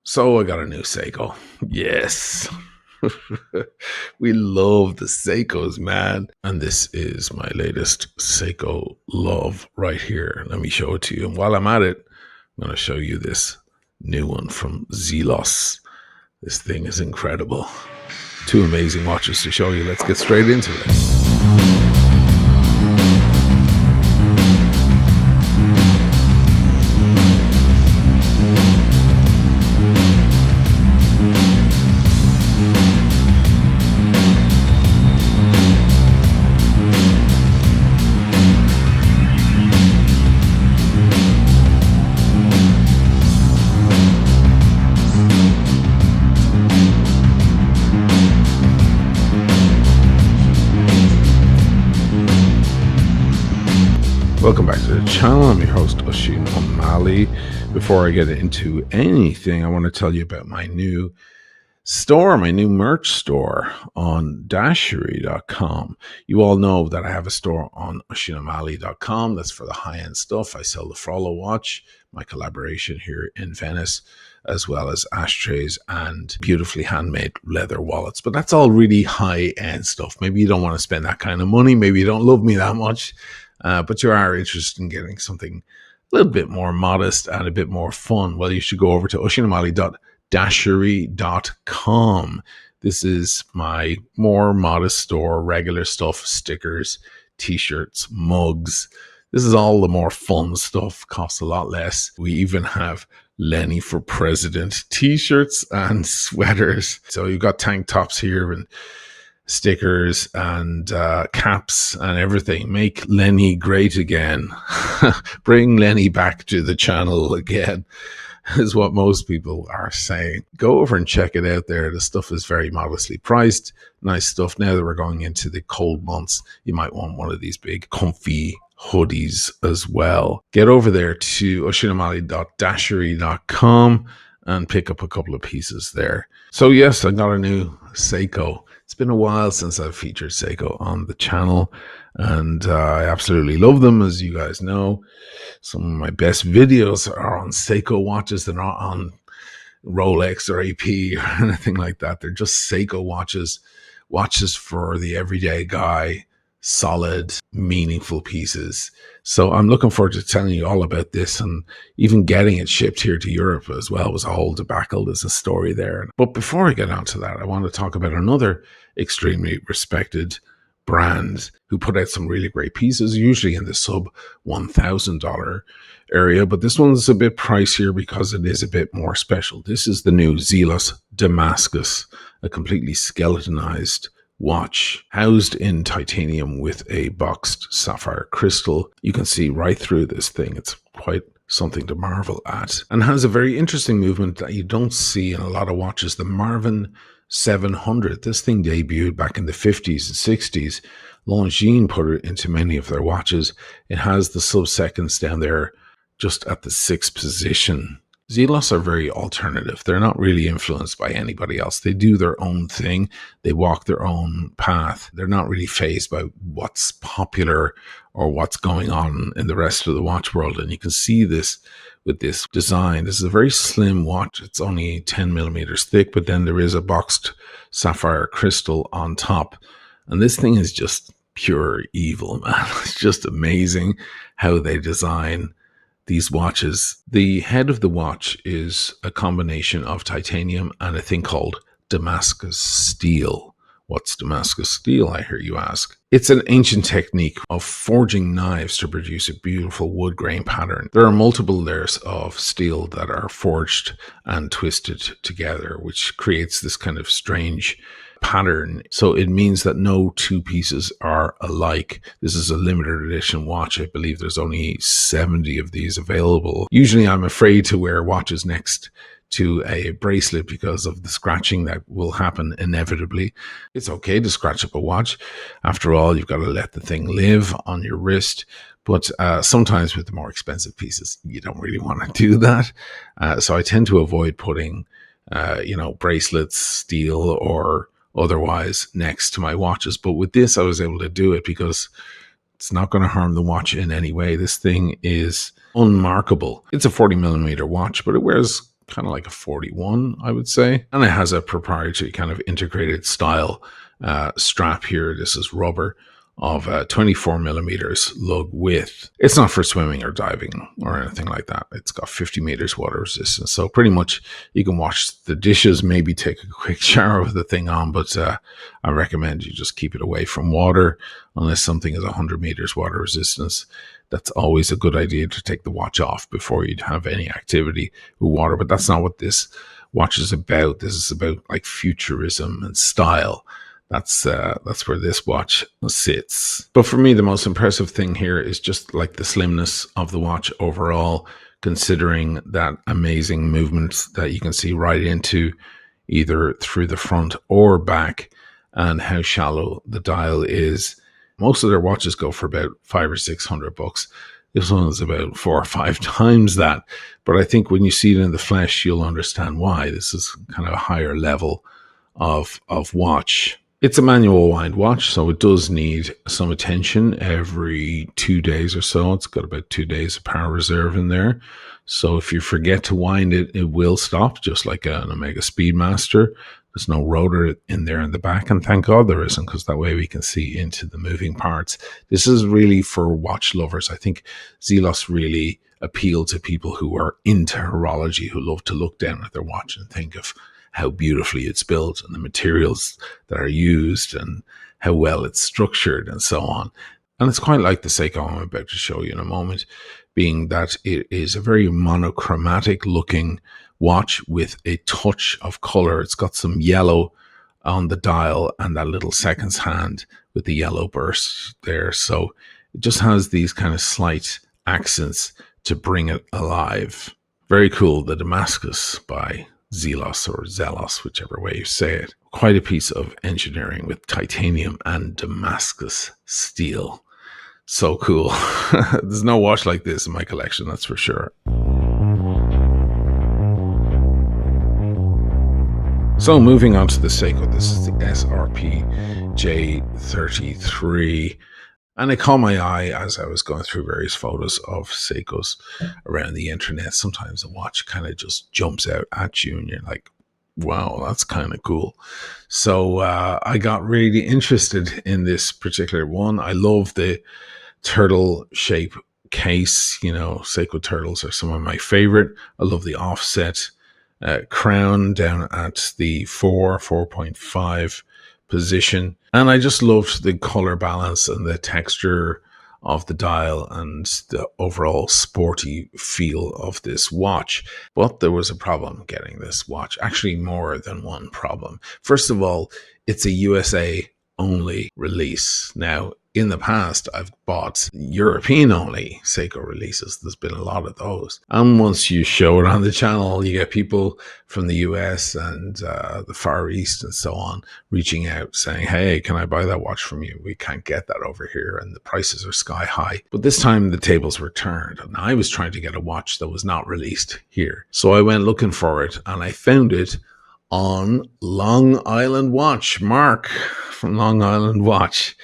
So I got a new Seiko. Yes. We love the Seikos, man. And this is my latest Seiko love right here. Let me show it to you. And while I'm at it, I'm going to show you this new one from Zelos. This thing is incredible. Two amazing watches to show you. Let's get straight into it. Welcome back to the channel. I'm your host, Oisinomalley. Before I get into anything, I want to tell you about my new store, my new merch store on dashery.com. You all know that I have a store on oisinomalley.com. That's for the high-end stuff. I sell the Frollo watch, my collaboration here in Venice, as well as ashtrays and beautifully handmade leather wallets. But that's all really high-end stuff. Maybe you don't want to spend that kind of money. Maybe you don't love me that much. But you are interested in getting something a little bit more modest and a bit more fun. Well, you should go over to oisinomalley.dashery.com. This is my more modest store, regular stuff, stickers, t-shirts, mugs. This is all the more fun stuff, costs a lot less. We even have Lenny for President t-shirts and sweaters. So you've got tank tops here and stickers and caps and everything. Make Lenny great again. Bring Lenny back to the channel again, is what most people are saying. Go over and check it out there. The stuff is very modestly priced. Nice stuff. Now that we're going into the cold months, you might want one of these big comfy hoodies as well. Get over there to oisinomalley.dashery.com and pick up a couple of pieces there. So yes, I got a new Seiko. It's been a while since I've featured Seiko on the channel, and I absolutely love them, as you guys know. Some of my best videos are on Seiko watches. They're not on Rolex or AP or anything like that. They're just Seiko watches for the everyday guy, solid, meaningful pieces. So I'm looking forward to telling you all about this, and even getting it shipped here to Europe as well was a whole debacle. There's a story there. But before I get on to that, I want to talk about another extremely respected brand who put out some really great pieces, usually in the sub $1,000 area. But this one's a bit pricier because it is a bit more special. This is the new Zelos Damascus, a completely skeletonized watch housed in titanium with a boxed sapphire crystal. You can see right through this thing. It's quite something to marvel at, and has a very interesting movement that you don't see in a lot of watches. The Marvin 700, this thing debuted back in the 50s and 60s. Longines put it into many of their watches. It has the sub-seconds down there just at the 6th position. Zelos are very alternative. They're not really influenced by anybody else. They do their own thing. They walk their own path. They're not really fazed by what's popular or what's going on in the rest of the watch world. And you can see this with this design. This is a very slim watch. It's only 10 millimeters thick, but then there is a boxed sapphire crystal on top. And this thing is just pure evil, man. It's just amazing how they design these watches. The head of the watch is a combination of titanium and a thing called Damascus steel. What's Damascus steel, I hear you ask? It's an ancient technique of forging knives to produce a beautiful wood grain pattern. There are multiple layers of steel that are forged and twisted together, which creates this kind of strange pattern. So it means that no two pieces are alike. This is a limited edition watch. I believe there's only 70 of these available. Usually I'm afraid to wear watches next to a bracelet because of the scratching that will happen inevitably. It's okay to scratch up a watch. After all, you've got to let the thing live on your wrist. But sometimes with the more expensive pieces, you don't really want to do that. So I tend to avoid putting, bracelets, steel, or otherwise next to my watches. But with this, I was able to do it because it's not going to harm the watch in any way. This thing is unmarkable. It's a 40 millimeter watch, but it wears kind of like a 41, I would say. And it has a proprietary kind of integrated style strap here. This is rubber of 24 millimeters lug width. It's not for swimming or diving or anything like that. It's got 50 meters water resistance. So pretty much you can wash the dishes, maybe take a quick shower with the thing on, but I recommend you just keep it away from water unless something is 100 meters water resistance. That's always a good idea to take the watch off before you have any activity with water. But that's not what this watch is about. This is about like futurism and style. That's where this watch sits. But for me, the most impressive thing here is just like the slimness of the watch overall, considering that amazing movement that you can see right into either through the front or back, and how shallow the dial is. Most of their watches go for about $500 or $600. This one is about 4 or 5 times that. But I think when you see it in the flesh, you'll understand why. This is kind of a higher level of watch. It's a manual wind watch, so it does need some attention every 2 days or so. It's got about 2 days of power reserve in there. So if you forget to wind it, it will stop, just like an Omega Speedmaster. There's no rotor in there in the back, and thank God there isn't, because that way we can see into the moving parts. This is really for watch lovers. I think Zelos really appeal to people who are into horology, who love to look down at their watch and think of how beautifully it's built and the materials that are used and how well it's structured and so on. And it's quite like the Seiko I'm about to show you in a moment, being that it is a very monochromatic looking watch with a touch of color. It's got some yellow on the dial and that little seconds hand with the yellow burst there. So it just has these kind of slight accents to bring it alive. Very cool. The Damascus by Zelos, or Zelos, whichever way you say it. Quite a piece of engineering with titanium and Damascus steel. So cool. There's no watch like this in my collection, that's for sure. So moving on to the Seiko, this is the SRP J33. And it caught my eye as I was going through various photos of Seikos around the internet. Sometimes the watch kind of just jumps out at you and you're like, wow, that's kind of cool. So I got really interested in this particular one. I love the turtle shape case. You know, Seiko turtles are some of my favorite. I love the offset crown down at the 4.5 position. And I just loved the color balance and the texture of the dial and the overall sporty feel of this watch. But there was a problem getting this watch, actually more than one problem. First of all, it's a USA only release. Now, in the past, I've bought European only Seiko releases. There's been a lot of those. And once you show it on the channel, you get people from the US and the Far East and so on reaching out saying, hey, can I buy that watch from you? We can't get that over here and the prices are sky high. But this time the tables were turned and I was trying to get a watch that was not released here. So I went looking for it and I found it on Long Island Watch. Mark from Long Island Watch.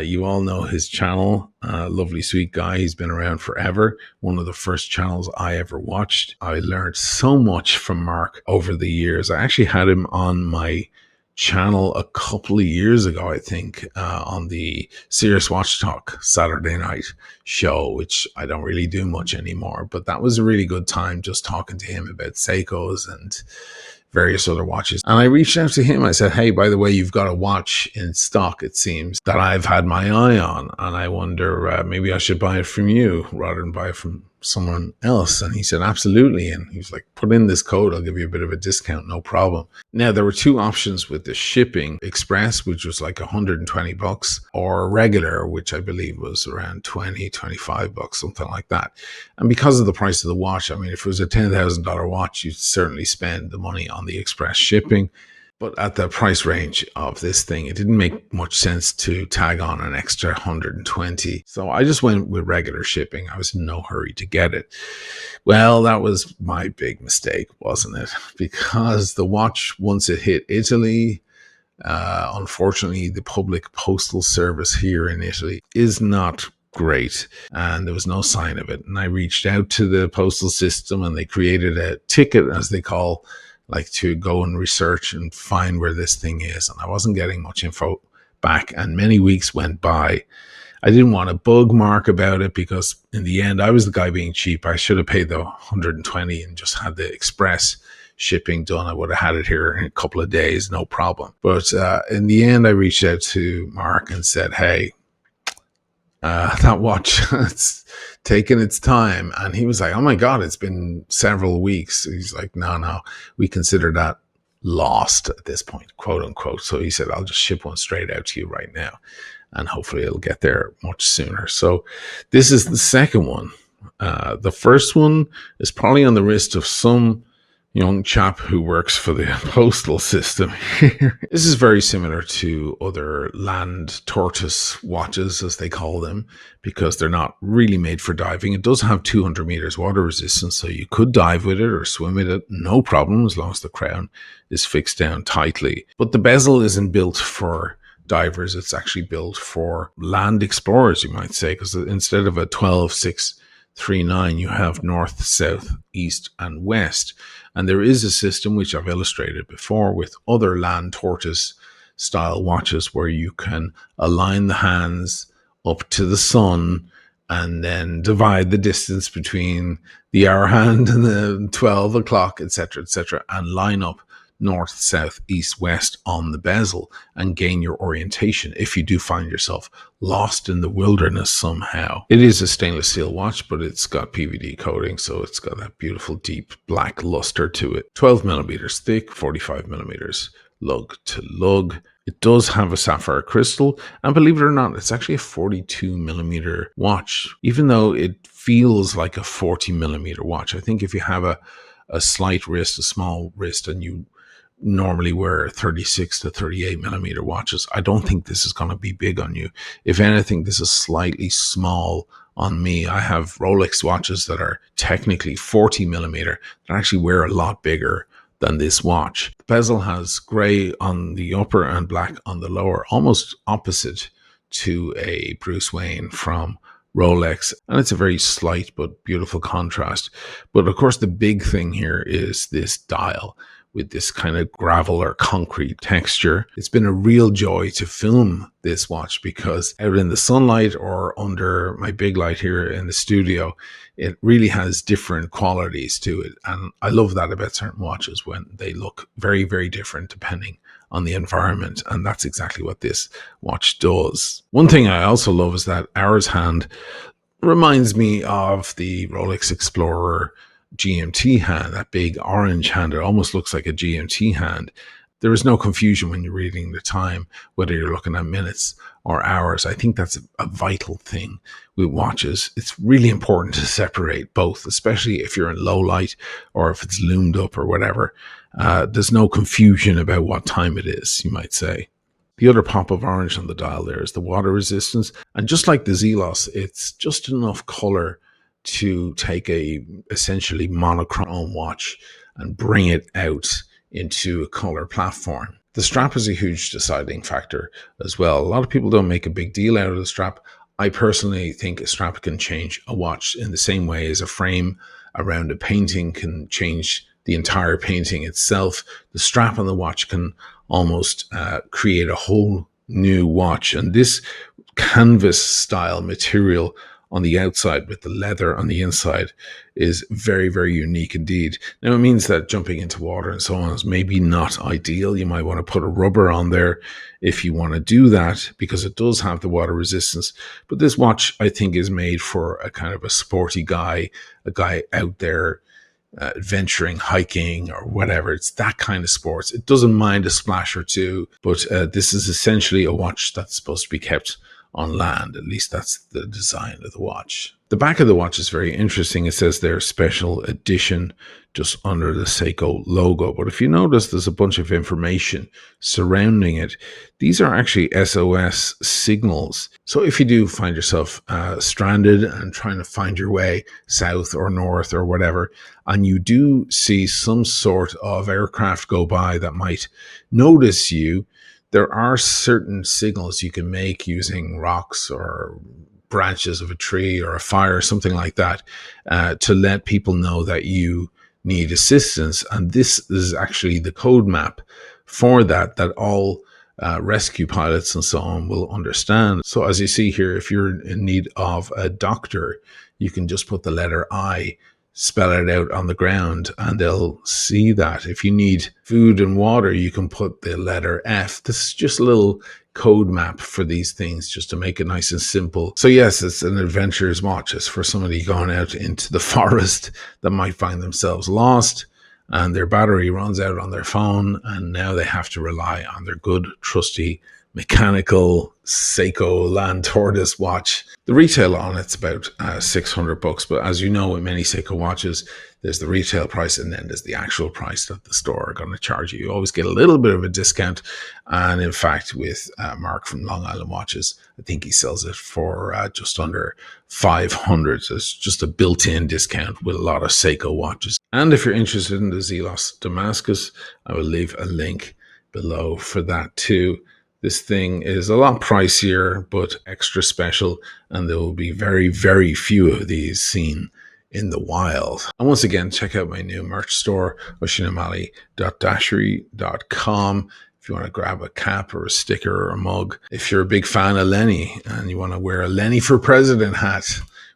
You all know his channel, lovely sweet guy. He's been around forever. One of the first channels I ever watched. I learned so much from Mark over the years. I actually had him on my channel a couple of years ago, I think, on the Serious Watch Talk Saturday night show, which I don't really do much anymore, but that was a really good time just talking to him about Seikos and various other watches. And I reached out to him. I said, hey, by the way, you've got a watch in stock, it seems, that I've had my eye on. And I wonder, maybe I should buy it from you rather than buy it from someone else. And he said, absolutely. And he was like, put in this code. I'll give you a bit of a discount. No problem. Now, there were two options with the shipping: express, which was like $120, or regular, which I believe was around $25, something like that. And because of the price of the watch, I mean, if it was a $10,000 watch, you'd certainly spend the money on the express shipping. But at the price range of this thing, it didn't make much sense to tag on an extra 120. So I just went with regular shipping. I was in no hurry to get it. Well, that was my big mistake, wasn't it? Because the watch, once it hit Italy, unfortunately, the public postal service here in Italy is not great. And there was no sign of it. And I reached out to the postal system and they created a ticket, as they call, like to go and research and find where this thing is. And I wasn't getting much info back. And many weeks went by. I didn't want to bug Mark about it because in the end, I was the guy being cheap. I should have paid the 120 and just had the express shipping done. I would have had it here in a couple of days, no problem. But in the end, I reached out to Mark and said, hey, that watch, it's taken its time. And he was like, oh my God, it's been several weeks. He's like, no, we consider that lost at this point, quote unquote. So he said, I'll just ship one straight out to you right now. And hopefully it'll get there much sooner. So this is the second one. The first one is probably on the wrist of some young chap who works for the postal system here. This is very similar to other Land Tortoise watches, as they call them, because they're not really made for diving. It does have 200 meters water resistance, so you could dive with it or swim with it, no problem, as long as the crown is fixed down tightly. But the bezel isn't built for divers. It's actually built for land explorers, you might say, because instead of a 12-6-3-9, you have north, south, east, and west. And there is a system, which I've illustrated before, with other Land Tortoise style watches where you can align the hands up to the sun and then divide the distance between the hour hand and the 12 o'clock, etc., and line up north, south, east, west on the bezel and gain your orientation if you do find yourself lost in the wilderness somehow. It is a stainless steel watch, but it's got PVD coating, so it's got that beautiful deep black luster to it. 12 millimeters thick, 45 millimeters lug to lug. It does have a sapphire crystal, and believe it or not, it's actually a 42 millimeter watch, even though it feels like a 40 millimeter watch. I think if you have a slight wrist, a small wrist, and you normally wear 36 to 38 millimeter watches, I don't think this is going to be big on you. If anything, this is slightly small on me. I have Rolex watches that are technically 40 millimeter that actually wear a lot bigger than this watch. The bezel has gray on the upper and black on the lower, almost opposite to a Bruce Wayne from Rolex, and it's a very slight but beautiful contrast. But of course, the big thing here is this dial with this kind of gravel or concrete texture. It's been a real joy to film this watch because out in the sunlight or under my big light here in the studio, it really has different qualities to it. And I love that about certain watches, when they look very, very different depending on the environment. And that's exactly what this watch does. One thing I also love is that hour's hand reminds me of the Rolex Explorer GMT hand, that big orange hand. It almost looks like a GMT hand. There is no confusion when you're reading the time, whether you're looking at minutes or hours. I think that's a vital thing with watches. It's really important to separate both, especially if you're in low light or if it's loomed up or whatever. There's no confusion about what time it is, you might say. The other pop of orange on the dial there is the water resistance. And just like the Zelos, it's just enough color to take a essentially monochrome watch and bring it out into a color platform. The strap is a huge deciding factor as well. A lot of people don't make a big deal out of the strap. I personally think a strap can change a watch in the same way as a frame around a painting can change the entire painting itself. The strap on the watch can almost create a whole new watch. And this canvas style material on the outside with the leather on the inside is very, very unique indeed. Now, it means that jumping into water and so on is maybe not ideal. You might want to put a rubber on there if you want to do that, because it does have the water resistance. But this watch, I think, is made for a kind of a sporty guy, a guy out there adventuring, hiking or whatever. It's that kind of sports. It doesn't mind a splash or two, but this is essentially a watch that's supposed to be kept on land. At least that's the design of the watch. The back of the watch is very interesting. It says their special edition just under the Seiko logo. But if you notice, there's a bunch of information surrounding it. These are actually SOS signals. So if you do find yourself stranded and trying to find your way south or north or whatever, and you do see some sort of aircraft go by that might notice you, there are certain signals you can make using rocks or branches of a tree or a fire or something like that, to let people know that you need assistance. And this is actually the code map for that all rescue pilots and so on will understand. So as you see here, if you're in need of a doctor, you can just put the letter I, spell it out on the ground, and they'll see that. If you need food and water, you can put the letter F. This is just a little code map for these things, just to make it nice and simple. So yes, it's an adventurer's watch. It's for somebody going out into the forest that might find themselves lost and their battery runs out on their phone, and now they have to rely on their good, trusty, mechanical Seiko Land Tortoise watch. The retail on it's about $600, but as you know, with many Seiko watches, there's the retail price and then there's the actual price that the store are going to charge you. You always get a little bit of a discount, and in fact, with Mark from Long Island Watches, I think he sells it for just under $500. So it's just a built-in discount with a lot of Seiko watches. And if you're interested in the Zelos Damascus, I will leave a link below for that too. This thing is a lot pricier, but extra special, and there will be very, very few of these seen in the wild. And once again, check out my new merch store, oisinomalley.dashery.com. If you want to grab a cap or a sticker or a mug. If you're a big fan of Lenny and you want to wear a Lenny for President hat,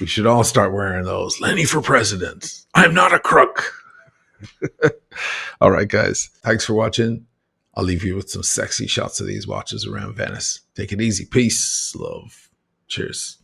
we should all start wearing those. Lenny for President. I'm not a crook. All right, guys. Thanks for watching. I'll leave you with some sexy shots of these watches around Venice. Take it easy. Peace. Love. Cheers.